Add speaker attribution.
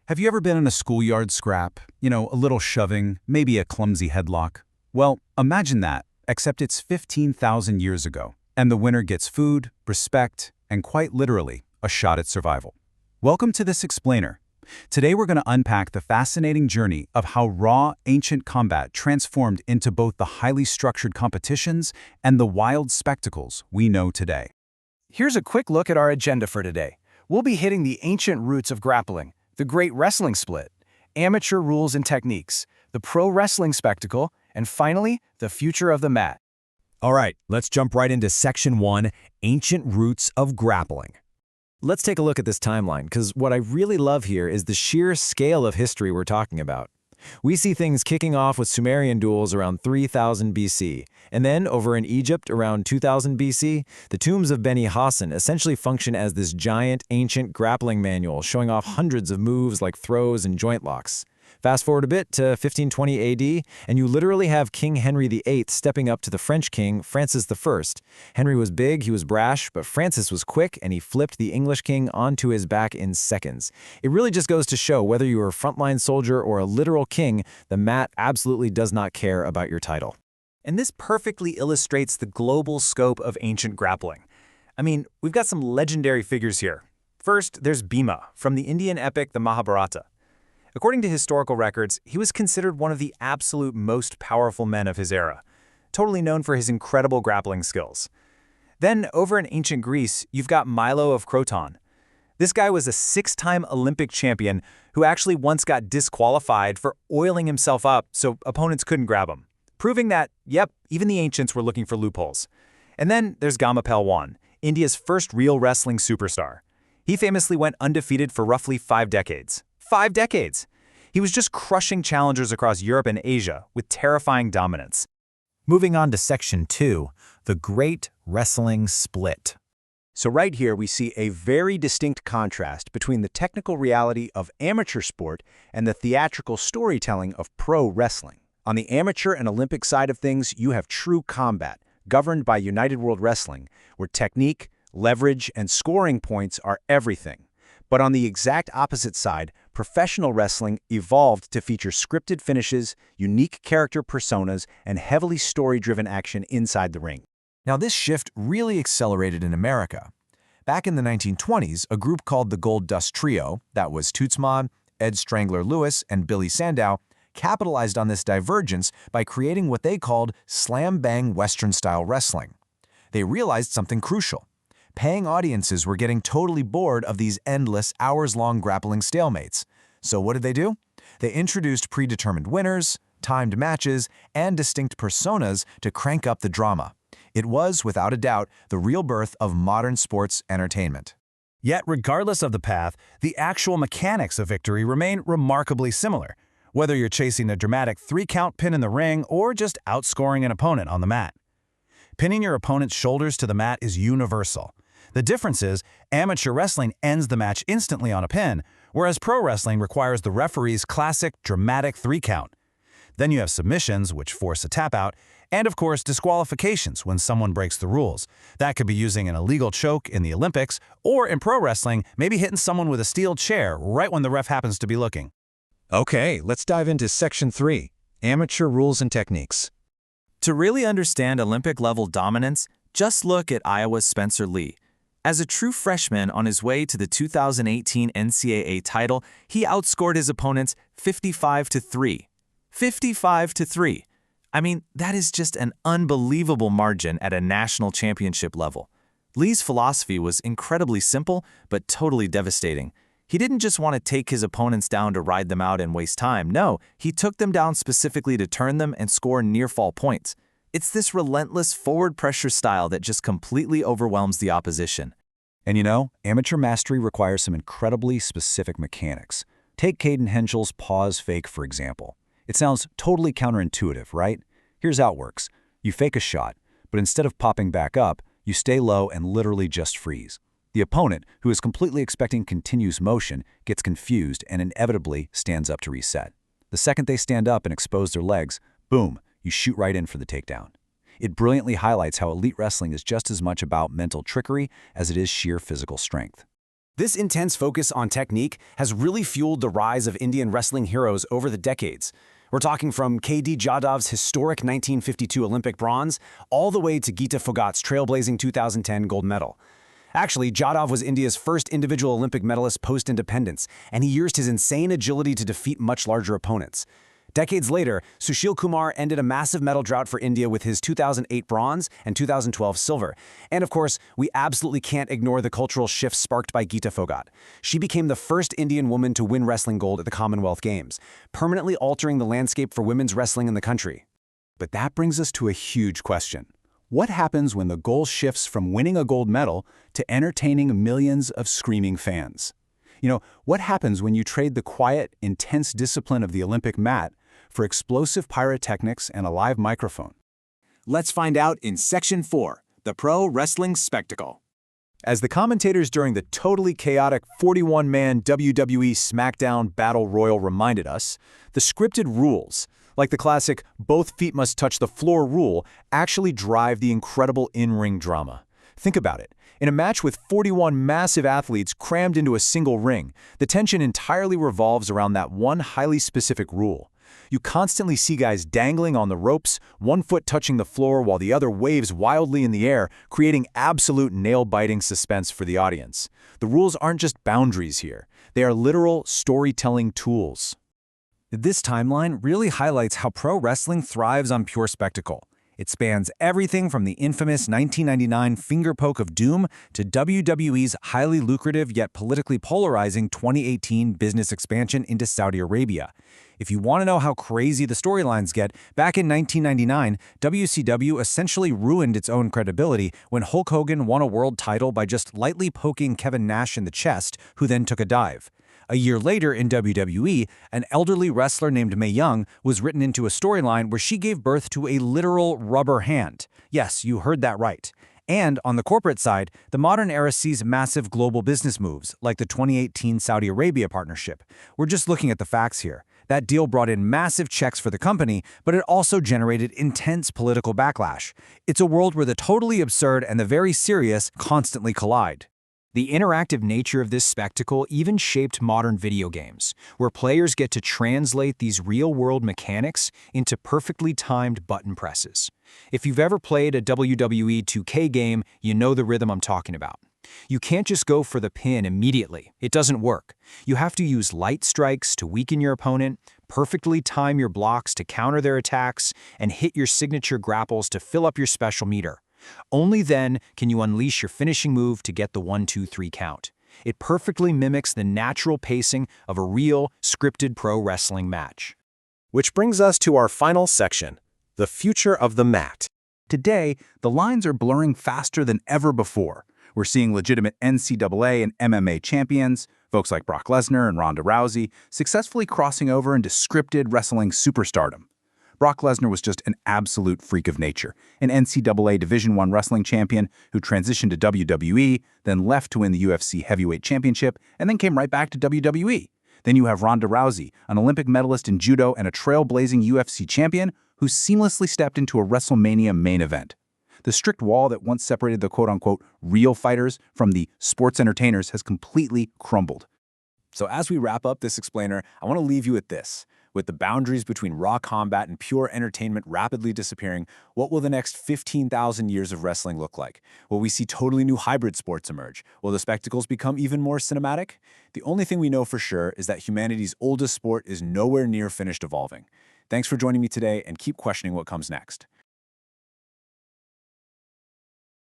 Speaker 1: Have you ever been in a schoolyard scrap? A little shoving, maybe a clumsy headlock? Well, imagine that, except it's 15,000 years ago, and the winner gets food, respect, and quite literally, a shot at survival. Welcome to this explainer. Today we're going to unpack the fascinating journey of how raw, ancient combat transformed into both the highly structured competitions and the wild spectacles we know today.
Speaker 2: Here's a quick look at our agenda for today. We'll be hitting the ancient roots of grappling, the great wrestling split, amateur rules and techniques, the pro wrestling spectacle, and finally, the future of the mat.
Speaker 3: All right, let's jump right into Section 1, Ancient Roots of Grappling. Let's take a look at this timeline, because what I really love here is the sheer scale of history we're talking about. We see things kicking off with Sumerian duels around 3000 BC, and then over in Egypt around 2000 BC, the tombs of Beni Hassan essentially function as this giant ancient grappling manual showing off hundreds of moves like throws and joint locks. Fast forward a bit to 1520 AD, and you literally have King Henry VIII stepping up to the French king, Francis I. Henry was big, he was brash, but Francis was quick, and he flipped the English king onto his back in seconds. It really just goes to show whether you are a frontline soldier or a literal king, the mat absolutely does not care about your title.
Speaker 4: And this perfectly illustrates the global scope of ancient grappling. We've got some legendary figures here. First, there's Bhima, from the Indian epic the Mahabharata. According to historical records, he was considered one of the absolute most powerful men of his era, totally known for his incredible grappling skills. Then, over in ancient Greece, you've got Milo of Croton. This guy was a 6-time Olympic champion who actually once got disqualified for oiling himself up so opponents couldn't grab him, proving that, yep, even the ancients were looking for loopholes. And then there's Gama Pelwan, India's first real wrestling superstar. He famously went undefeated for roughly 5 decades. 5 decades! He was just crushing challengers across Europe and Asia with terrifying dominance.
Speaker 5: Moving on to Section 2, the Great Wrestling Split.
Speaker 6: So right here we see a very distinct contrast between the technical reality of amateur sport and the theatrical storytelling of pro wrestling. On the amateur and Olympic side of things, you have true combat, governed by United World Wrestling, where technique, leverage, and scoring points are everything. But on the exact opposite side, professional wrestling evolved to feature scripted finishes, unique character personas, and heavily story-driven action inside the ring.
Speaker 5: Now, this shift really accelerated in America. Back in the 1920s, a group called the Gold Dust Trio, that was Toots Mod, Ed Strangler Lewis, and Billy Sandow, capitalized on this divergence by creating what they called slam-bang Western-style wrestling. They realized something crucial. Paying audiences were getting totally bored of these endless, hours-long grappling stalemates. So what did they do? They introduced predetermined winners, timed matches, and distinct personas to crank up the drama. It was, without a doubt, the real birth of modern sports entertainment.
Speaker 1: Yet, regardless of the path, the actual mechanics of victory remain remarkably similar, whether you're chasing a dramatic 3-count pin in the ring or just outscoring an opponent on the mat. Pinning your opponent's shoulders to the mat is universal. The difference is, amateur wrestling ends the match instantly on a pin, whereas pro wrestling requires the referee's classic, dramatic 3-count. Then you have submissions, which force a tap-out, and of course disqualifications when someone breaks the rules. That could be using an illegal choke in the Olympics, or in pro wrestling, maybe hitting someone with a steel chair right when the ref happens to be looking.
Speaker 6: Okay, let's dive into Section 3, Amateur Rules and Techniques.
Speaker 4: To really understand Olympic-level dominance, just look at Iowa's Spencer Lee. As a true freshman on his way to the 2018 NCAA title, he outscored his opponents 55-3. 55-3. That is just an unbelievable margin at a national championship level. Lee's philosophy was incredibly simple, but totally devastating. He didn't just want to take his opponents down to ride them out and waste time. No, he took them down specifically to turn them and score near-fall points. It's this relentless forward pressure style that just completely overwhelms the opposition.
Speaker 1: And amateur mastery requires some incredibly specific mechanics. Take Caden Henschel's pause fake, for example. It sounds totally counterintuitive, right? Here's how it works. You fake a shot, but instead of popping back up, you stay low and literally just freeze. The opponent, who is completely expecting continuous motion, gets confused and inevitably stands up to reset. The second they stand up and expose their legs, boom, you shoot right in for the takedown. It brilliantly highlights how elite wrestling is just as much about mental trickery as it is sheer physical strength.
Speaker 2: This intense focus on technique has really fueled the rise of Indian wrestling heroes over the decades. We're talking from K.D. Jadav's historic 1952 Olympic bronze all the way to Geeta Phogat's trailblazing 2010 gold medal. Actually, Jadhav was India's first individual Olympic medalist post-independence, and he used his insane agility to defeat much larger opponents. Decades later, Sushil Kumar ended a massive medal drought for India with his 2008 bronze and 2012 silver. And of course, we absolutely can't ignore the cultural shifts sparked by Geeta Phogat. She became the first Indian woman to win wrestling gold at the Commonwealth Games, permanently altering the landscape for women's wrestling in the country.
Speaker 5: But that brings us to a huge question. What happens when the goal shifts from winning a gold medal to entertaining millions of screaming fans? What happens when you trade the quiet, intense discipline of the Olympic mat for explosive pyrotechnics and a live microphone?
Speaker 2: Let's find out in Section 4, the Pro Wrestling Spectacle.
Speaker 5: As the commentators during the totally chaotic 41-man WWE SmackDown Battle Royal reminded us, the scripted rules, like the classic both feet must touch the floor rule, actually drive the incredible in-ring drama. Think about it. In a match with 41 massive athletes crammed into a single ring, the tension entirely revolves around that one highly specific rule. You constantly see guys dangling on the ropes, one foot touching the floor while the other waves wildly in the air, creating absolute nail-biting suspense for the audience. The rules aren't just boundaries here. They are literal storytelling tools.
Speaker 3: This timeline really highlights how pro wrestling thrives on pure spectacle. It spans everything from the infamous 1999 finger poke of doom to WWE's highly lucrative yet politically polarizing 2018 business expansion into Saudi Arabia. If you want to know how crazy the storylines get, back in 1999, WCW essentially ruined its own credibility when Hulk Hogan won a world title by just lightly poking Kevin Nash in the chest, who then took a dive. A year later in WWE, an elderly wrestler named Mae Young was written into a storyline where she gave birth to a literal rubber hand. Yes, you heard that right. And on the corporate side, the modern era sees massive global business moves, like the 2018 Saudi Arabia partnership. We're just looking at the facts here. That deal brought in massive checks for the company, but it also generated intense political backlash. It's a world where the totally absurd and the very serious constantly collide. The interactive nature of this spectacle even shaped modern video games, where players get to translate these real-world mechanics into perfectly timed button presses. If you've ever played a WWE 2K game, you know the rhythm I'm talking about. You can't just go for the pin immediately. It doesn't work. You have to use light strikes to weaken your opponent, perfectly time your blocks to counter their attacks, and hit your signature grapples to fill up your special meter. Only then can you unleash your finishing move to get the 1-2-3 count. It perfectly mimics the natural pacing of a real, scripted pro wrestling match.
Speaker 7: Which brings us to our final section, the future of the mat.
Speaker 5: Today, the lines are blurring faster than ever before. We're seeing legitimate NCAA and MMA champions, folks like Brock Lesnar and Ronda Rousey, successfully crossing over into scripted wrestling superstardom. Brock Lesnar was just an absolute freak of nature, an NCAA Division I wrestling champion who transitioned to WWE, then left to win the UFC Heavyweight Championship, and then came right back to WWE. Then you have Ronda Rousey, an Olympic medalist in judo and a trailblazing UFC champion who seamlessly stepped into a WrestleMania main event. The strict wall that once separated the quote-unquote real fighters from the sports entertainers has completely crumbled.
Speaker 2: So as we wrap up this explainer, I want to leave you with this. With the boundaries between raw combat and pure entertainment rapidly disappearing, what will the next 15,000 years of wrestling look like? Will we see totally new hybrid sports emerge? Will the spectacles become even more cinematic? The only thing we know for sure is that humanity's oldest sport is nowhere near finished evolving. Thanks for joining me today, and keep questioning what comes next.